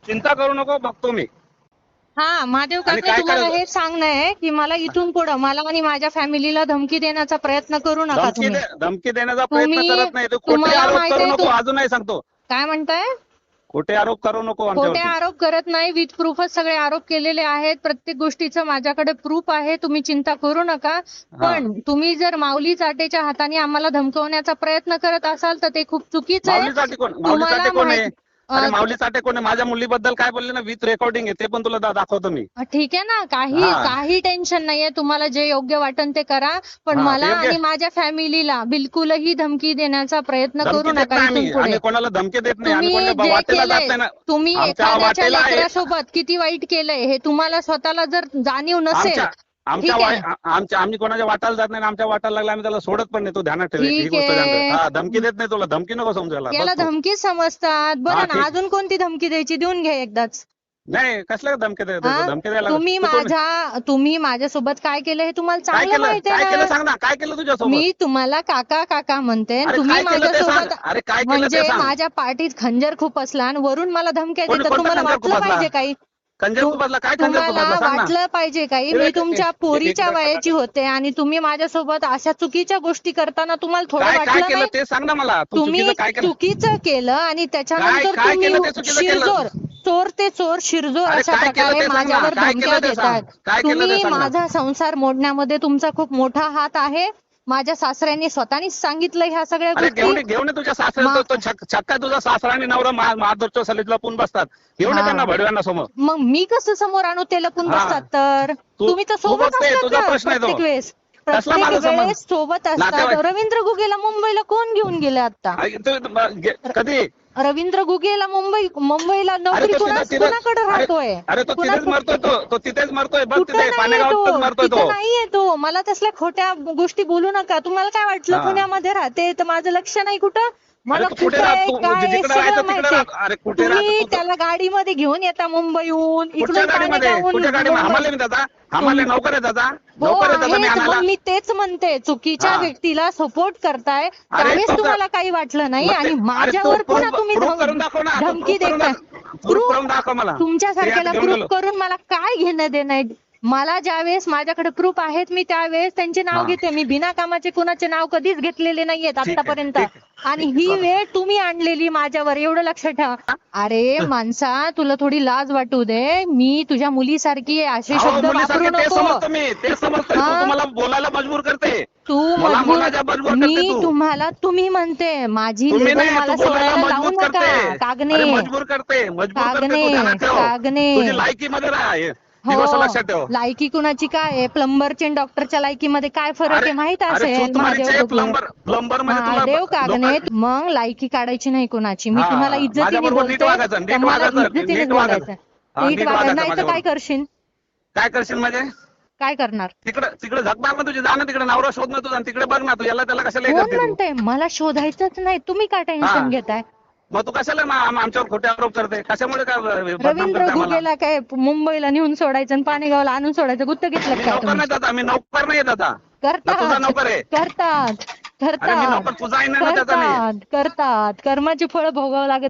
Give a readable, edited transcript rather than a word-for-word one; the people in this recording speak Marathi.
चिंता करू नको, बघतो मी. हा महादेव आणि काका, काय तुम्हाला करायचं? हेच सांगणं आहे की मला इथून पुढं मला आणि माझ्या फॅमिलीला धमकी देण्याचा प्रयत्न करू नका तुम्ही. धमकी देण्याचा प्रयत्न तुम्ही करत नाही. तू खोटे तुम्हाला आरोप माहित करू आहे नको, अजूनही सांगतो. काय म्हणताय? खोटे आरोप करू नको खोटे आमच्यावरती. आरोप करत नाही, विथ प्रूफच सगळे आरोप केलेले आहेत. प्रत्येक गोष्टीचं माझ्याकडे प्रूफ आहे, तुम्ही चिंता करू नका. पण तुम्ही जर माऊली चाटेच्या हाताने आम्हाला धमकवण्याचा प्रयत्न करत असाल तर ते खूप चुकीचं आहे. माऊली चाटे कोण? माऊली चाटे कोण आहे? अरे अ, माऊली चाटे कोण आहे? माझ्या मुलीबद्दल काय बोलले ना, विथ रेकॉर्डिंग आहे, ते पण तुला दाखवतो मी. ठीक आहे ना, काही हा. काही टेन्शन नाहीये. तुम्हाला जे योग्य वाटन ते करा, पण हा, ते मला योग्य. आणि माझ्या फॅमिलीला बिलकुलही धमकी देण्याचा प्रयत्न धमकी करू देत नका नाही इथून आम्ही. पुढे. आम्ही कोणाला धमकी देत नाही. आम्ही तुम्ही कोणत्या जे वाटेला जात केलंय, नाही ना. तुम्ही आमच्या एखाद्याच्या वाटेला आहे. लेकरासोबत किती वाईट केलंय हे तुम्हाला स्वतःला जर जाणीव नसेल, ठीक आहे. आम्ही कोणाच्या वाटाला जात नाही. आमच्या वाटाला लागला आम्ही त्याला सोडत पण नाही. तू ध्यानात ठेव, ही ठीक गोष्ट ध्यानात आहे. ठेव. हा, धमकी देत नाही तुला. धमकी नको समजायला. याला बस तू. धमकी समजतात. हा, बरं ना, ठीक. अजून कोणती धमकी द्यायची देऊन घ्या एकदाच. नाही, कसल्या धमकी हा? धमकी द्यायला तुम्ही माझ्यासोबत काय केलं हे तुम्हाला काय चांगलं केलं? माहिती काय केलं आहे सांग ना. ना. काय केलं तुझ्यासोबत? मी तुम्हाला काका काका म्हणते, अरे तुम्ही काय केलं ते सांग. माझ्यासोबत अरे काय केलं म्हणजे ते सांग. माझ्या पाठीत खंजर खूप असला आणि वरून मला धमक्या कोण- देतात. कोणता तुम्हाला खंजर वाटलं खुपसला? पाहिजे काही? खंजर खुपसला? काय खंजर तुम्हाला खुपसला सांग ना. वाटलं पाहिजे काही? मी तुमच्या पोरीच्या वयाची होते आणि तुम्ही माझ्यासोबत अशा चुकीच्या गोष्टी करताना तुम्हाला थोडं काय काय वाटलं केलं नाही? ते सांग ना मला. तू तुम्ही चुकीचं काय केलं? चुकीचं केलं आणि त्याच्यानंतर काय केलं ते तुम्ही चुकीचं केलं? शिरजोर, चोर ते चोर शिरजोर अरे अशा काय केलं प्रकारे ते सांग ना. माझ्यावर काय धमक्या केलं ते सांग. देतात. काय केलं ते तुम्ही सांग ना. माझा संसार मोडण्यामध्ये तुमचा खूप मोठा हात आहे. माझ्या सासऱ्यांनी स्वतःनीच सांगितलं ह्या सगळ्या अरे गोष्टी. घेऊन ये तुझ्या सासऱ्याला. तो छक्का तुझा सासरा आणि नवरा महादरच्या सलीत लपून बसतात. घेऊन ये हा. त्यांना भडव्यांना समोर. मग मी कसं समोर आणू ते लपून हा. बसतात तर? तुम्ही तर तू सोबत बघते, असतात तुझा ना प्रश्न आहे तो. प्रत्येक वेळेस. कसला प्रत्येक माझा संबंध? वेळेस सोबत असतात. नातेवाईक. रवींद्र गुगेला मुंबईला कोण घेऊन गेले आता? कधी? रवींद्र गुगेला मुंबईला अरे नोकरी तो कुणाकडे राहतोय? अरे तो तिथेच मरतोय. तो तिथेच मरतोय. बघ कुठं तिथे नाहीये पाण्यागावातच तो, मरतोय तिथं तो. नाहीये तो. मला तसल्या खोट्या गोष्टी बोलू नका. तुम्हाला काय वाटलं हा. पुण्यामध्ये राहते तर माझं लक्ष नाही कुठं? मला अरे तू कुठे कुठं राहत? आहे, तू काय आहे, जिकडे सगळं राहायचं तिकडे माहितीये. राहत. अरे कुठे तुम्ही राहतो तू? त्याला गाडीमध्ये घेऊन येता मुंबईहून, कुठच्या इकडून गाडीमध्ये? पाण्यागावहून कुठच्या गाडीमध्ये? मुंबई- हमाले मी दादा. हमाले नोकर आहे दादा. हो नोकर आहे दादा मी आहेत. आणायला. मग मी तेच म्हणते, चुकीच्या हा. व्यक्तीला सपोर्ट करताय त्यावेळेस तो तुम्हाला काही वाटलं नाही मग ते- आणि अरे माझ्यावर तू पुन्हा proof- तुम्ही proof करून दाखव ना. तू धमकी proof करून देताय. दाखव. Proof करून दाखव मला. तुमच्यासारख्याला ते घेऊन प्रूफ गेलो. करून मला काय घेणं देणं आहे? मला ज्यावेळेस माझ्याकडे प्रूफ आहेत मी त्यावेळेस त्यांचे नाव हा. घेते. मी बिना कामाचे कुणाचे नाव कधीच घेतलेले नाहीयेत ठीक आहे, आतापर्यंत. ठीक आहे. आणि ही वेळ तुम्ही आणलेली माझ्यावर, एवढं लक्षात ठेवा. अरे माणसा, तुला थोडी लाज वाटू दे. मी तुझ्या मुलीसारखी आहे, असे अहो, शब्द मुलीसारखे वापरू ते नको. समजतो मी. ते समजतो. हा. तू मला बोलायला मजबूर करते. तू मला बोलायला मजबूर करते मी तू. तुम्हाला तुम्ही म्हणते माझी तुम्ही लेवल नाही, मला तू बोलायला सोडायला लावू मजबूर नका. करते. कागणे, अरे मजबूर करते. मजबूर करते. कागणे, तू ध्यानात ठेव. कागणे. तुझी लायकी मध्ये राहा. ही गोष्ट लक्षात ठेव. लायकी कुणाची काय आहे? प्लंबरची आणि डॉक्टरच्या लायकीमध्ये काय फरक आहे माहित असेल. महादेव प्लंबर मध्ये महादेव कागणे, लोक- मग लायकी काढायची नाही कुणाची. मी हा, तुम्हाला इज्जतीने माझ्याबरोबर नीट बोलते, वागायचं, नीट तर मला वागायचं, इज्जतीने नीट बोलायचं. वागायचं. हा, नीट नीट वागायचं वागायचं नाही तर काय माझ्याबरोबर. करशील? काय करशील म्हणजे? काय करणार? तिकडे झक मार ना तुझी. जा ना तिकडे, नवरा शोध ना तुझा आणि तिकडे बघ ना. तू याला त्याला कशाला हे कोण करते तू? म्हणते मला शोधायचंच नाही? तुम्ही काय हा. टेन्शन घेताय? मग तू कशाला आमच्यावर खोटे आरोप करते? कशामुळे काय बदनाम रवींद्र करते आम्हाला? गुगेला काय मुंबईला नेऊन सोडायचं आणि पाणीगावला आणून सोडायचं गुत्त घेतलं मी काय नोकर तुम्ही? नाही दादा. मी नोकर नाही दादा. ना तुझा करतात नोकर आहे. करतात अरे मी करतात नोकर तुझा आहे ना त्याचा मी. करतात कर्माची फळं भोगावं लागत